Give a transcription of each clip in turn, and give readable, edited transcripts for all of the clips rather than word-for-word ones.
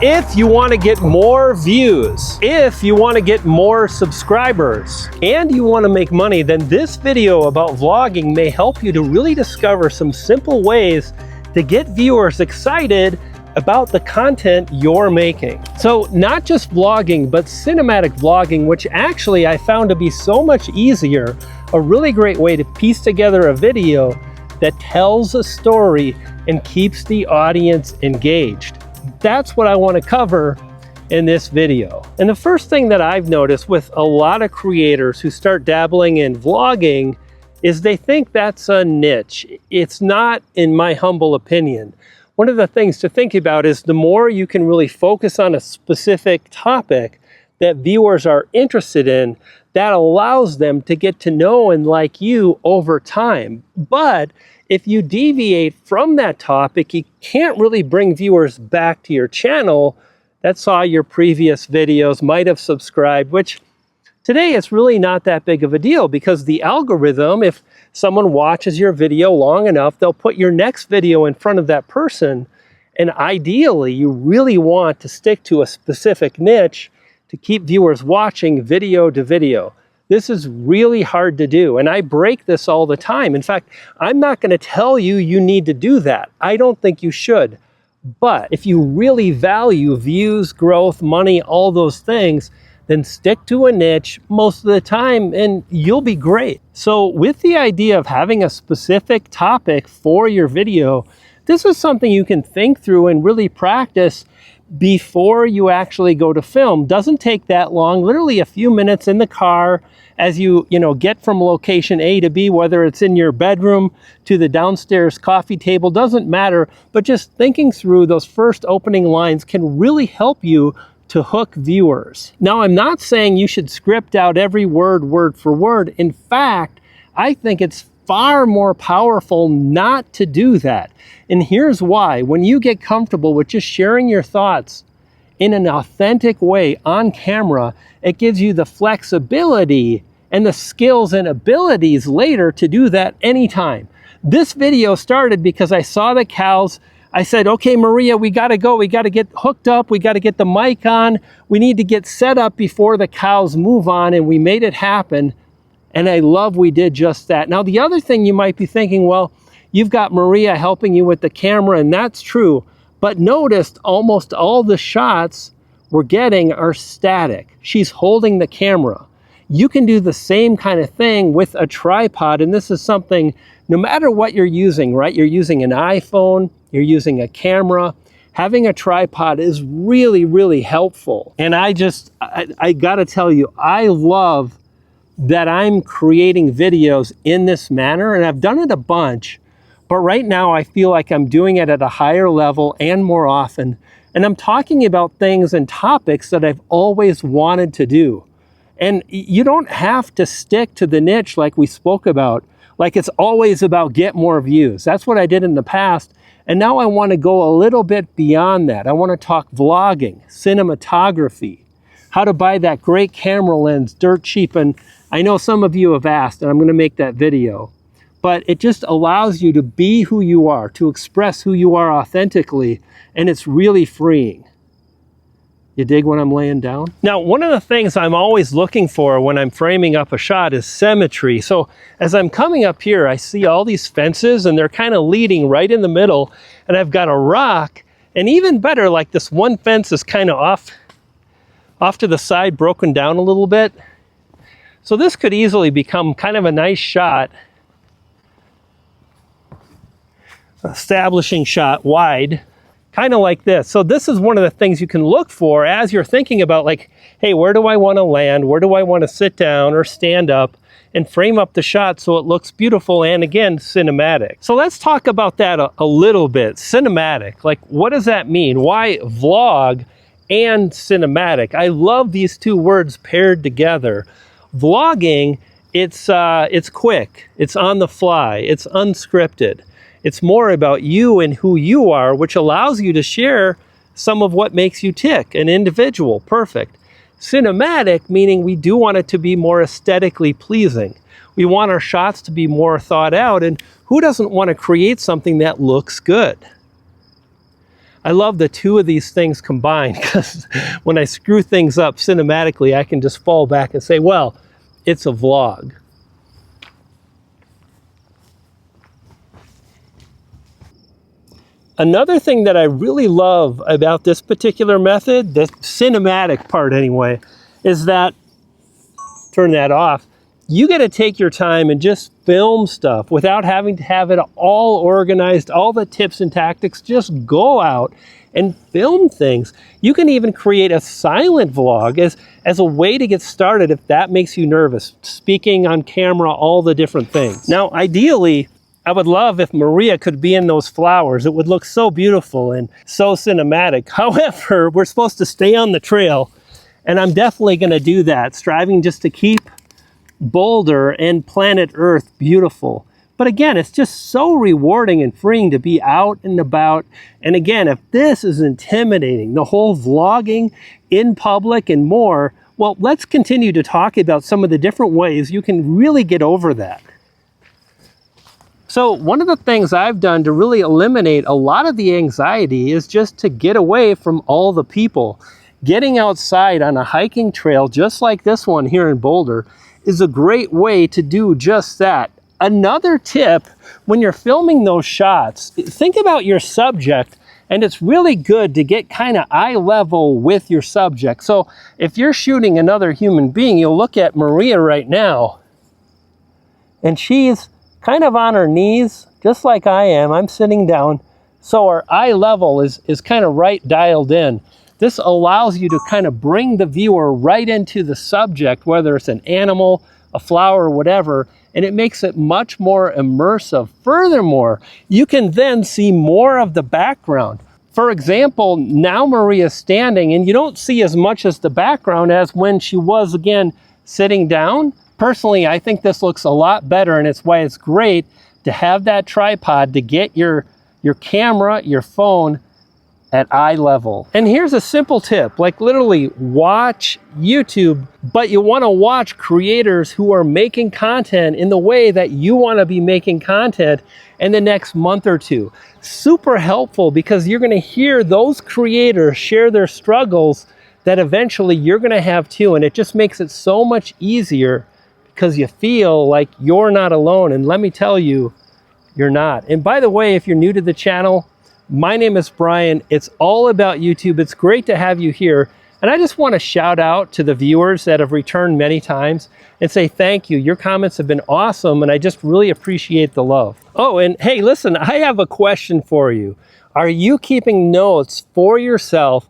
If you want to get more views, if you want to get more subscribers, and you want to make money, then this video about vlogging may help you to really discover some simple ways to get viewers excited about the content you're making. So not just vlogging, but cinematic vlogging, which actually I found to be so much easier, a really great way to piece together a video that tells a story and keeps the audience engaged. That's what I want to cover in this video. And the first thing that I've noticed with a lot of creators who start dabbling in vlogging is they think that's a niche. It's not, in my humble opinion. One of the things to think about is the more you can really focus on a specific topic that viewers are interested in, that allows them to get to know and like you over time. But if you deviate from that topic, you can't really bring viewers back to your channel that saw your previous videos, might have subscribed, which today it's really not that big of a deal because the algorithm, if someone watches your video long enough, they'll put your next video in front of that person. And ideally, you really want to stick to a specific niche to keep viewers watching video to video. This is really hard to do, and I break this all the time. In fact, I'm not going to tell you you need to do that. I don't think you should. But if you really value views, growth, money, all those things, then stick to a niche most of the time and you'll be great. So with the idea of having a specific topic for your video, this is something you can think through and really practice before you actually go to film. Doesn't take that long, literally a few minutes in the car as you get from location A to B, whether it's in your bedroom to the downstairs coffee table, doesn't matter, but just thinking through those first opening lines can really help you to hook viewers. Now, I'm not saying you should script out every word for word. In fact, I think it's far more powerful not to do that. And here's why. When you get comfortable with just sharing your thoughts in an authentic way on camera, it gives you the flexibility and the skills and abilities later to do that anytime. This video started because I saw the cows. I said, okay, Maria, we gotta go. We gotta get hooked up. We gotta get the mic on. We need to get set up before the cows move on, and we made it happen. And I love we did just that. Now, the other thing you might be thinking, well, you've got Maria helping you with the camera, and that's true. But notice almost all the shots we're getting are static. She's holding the camera. You can do the same kind of thing with a tripod, and this is something, no matter what you're using, right? You're using an iPhone, you're using a camera, having a tripod is really, really helpful. And I gotta tell you, I love that I'm creating videos in this manner, and I've done it a bunch, but right now I feel like I'm doing it at a higher level and more often. And I'm talking about things and topics that I've always wanted to do. And you don't have to stick to the niche like we spoke about, like it's always about get more views. That's what I did in the past. And now I want to go a little bit beyond that. I want to talk vlogging, cinematography, how to buy that great camera lens, dirt cheap. And I know some of you have asked, and I'm going to make that video. But it just allows you to be who you are, to express who you are authentically, and it's really freeing. You dig what I'm laying down? Now, one of the things I'm always looking for when I'm framing up a shot is symmetry. So as I'm coming up here, I see all these fences and they're kind of leading right in the middle, and I've got a rock, and even better, like this one fence is kind of off to the side, broken down a little bit. So this could easily become kind of a nice shot, establishing shot wide, kind of like this. So this is one of the things you can look for as you're thinking about, like, hey, where do I want to land? Where do I want to sit down or stand up and frame up the shot so it looks beautiful and, again, cinematic. So let's talk about that a little bit. Cinematic, like, what does that mean? Why vlog and cinematic? I love these two words paired together. Vlogging, it's quick, it's on the fly, it's unscripted. It's more about you and who you are, which allows you to share some of what makes you tick, an individual, perfect. Cinematic, meaning we do want it to be more aesthetically pleasing. We want our shots to be more thought out, and who doesn't want to create something that looks good? I love the two of these things combined, because when I screw things up cinematically, I can just fall back and say, well, it's a vlog. Another thing that I really love about this particular method, the cinematic part anyway, is that, turn that off, you get to take your time and just film stuff without having to have it all organized, all the tips and tactics. Just go out and film things. You can even create a silent vlog as a way to get started if that makes you nervous, speaking on camera, all the different things. Now, ideally, I would love if Maria could be in those flowers. It would look so beautiful and so cinematic. However, we're supposed to stay on the trail, and I'm definitely gonna do that, striving just to keep Boulder and planet Earth beautiful. But again, it's just so rewarding and freeing to be out and about. And again, if this is intimidating, the whole vlogging in public and more, well, let's continue to talk about some of the different ways you can really get over that. So one of the things I've done to really eliminate a lot of the anxiety is just to get away from all the people. Getting outside on a hiking trail just like this one here in Boulder is a great way to do just that. Another tip, when you're filming those shots, think about your subject, and it's really good to get kind of eye level with your subject. So if you're shooting another human being, you'll look at Maria right now, and she's kind of on her knees, just like I am. I'm sitting down, so our eye level is kind of right dialed in. This allows you to kind of bring the viewer right into the subject, whether it's an animal, a flower, whatever, and it makes it much more immersive. Furthermore, you can then see more of the background. For example, now Maria's standing, and you don't see as much as the background as when she was, again, sitting down. Personally, I think this looks a lot better, and it's why it's great to have that tripod to get your camera, your phone at eye level. And here's a simple tip, like literally watch YouTube, but you want to watch creators who are making content in the way that you want to be making content in the next month or two. Super helpful, because you're going to hear those creators share their struggles that eventually you're going to have too, and it just makes it so much easier because you feel like you're not alone. And let me tell you, you're not. And by the way, if you're new to the channel, my name is Brian. It's all about YouTube. It's great to have you here. And I just want to shout out to the viewers that have returned many times and say thank you. Your comments have been awesome, and I just really appreciate the love. Oh, and hey, listen, I have a question for you. Are you keeping notes for yourself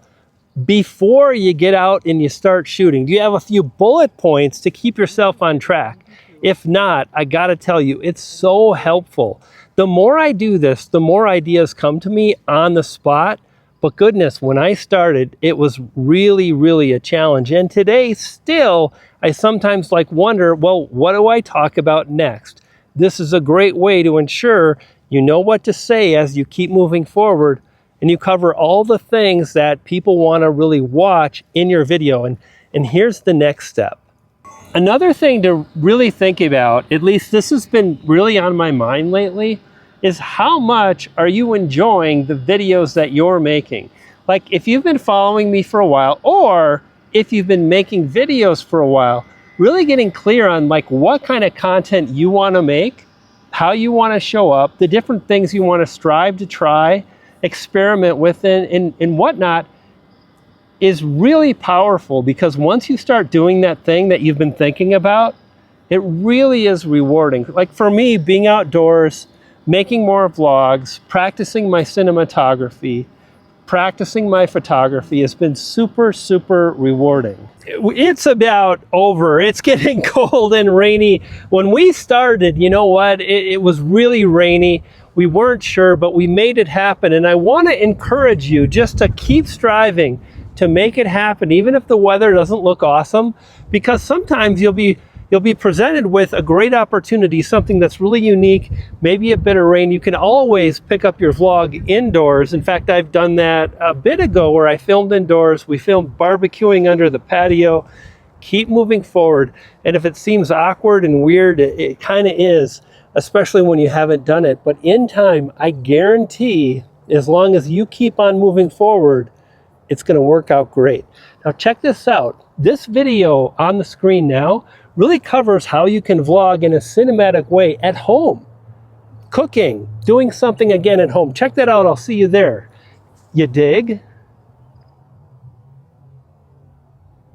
before you get out and you start shooting? Do you have a few bullet points to keep yourself on track? If not, I gotta tell you, it's so helpful. The more I do this, the more ideas come to me on the spot. But goodness, when I started, it was really, really a challenge. And today, still, I sometimes wonder, well, what do I talk about next? This is a great way to ensure you know what to say as you keep moving forward, and you cover all the things that people want to really watch in your video. And here's the next step. Another thing to really think about, at least this has been really on my mind lately, is how much are you enjoying the videos that you're making? Like, if you've been following me for a while, or if you've been making videos for a while, really getting clear on what kind of content you want to make, how you want to show up, the different things you want to strive to try, experiment with, and whatnot, is really powerful. Because once you start doing that thing that you've been thinking about, it really is rewarding. Like for me, being outdoors, making more vlogs, practicing my cinematography, practicing my photography has been super, super rewarding. It's about over. It's getting cold and rainy. When we started, you know what? It was really rainy. We weren't sure, but we made it happen. And I want to encourage you just to keep striving to make it happen, even if the weather doesn't look awesome, because sometimes you'll be presented with a great opportunity, something that's really unique, maybe a bit of rain. You can always pick up your vlog indoors. In fact, I've done that a bit ago where I filmed indoors. We filmed barbecuing under the patio. Keep moving forward. And if it seems awkward and weird, it kind of is, especially when you haven't done it. But in time, I guarantee As long as you keep on moving forward, it's going to work out great. Now check this out. This video on the screen now really covers how you can vlog in a cinematic way at home. Cooking, doing something again at home. Check that out. I'll see you there. You dig?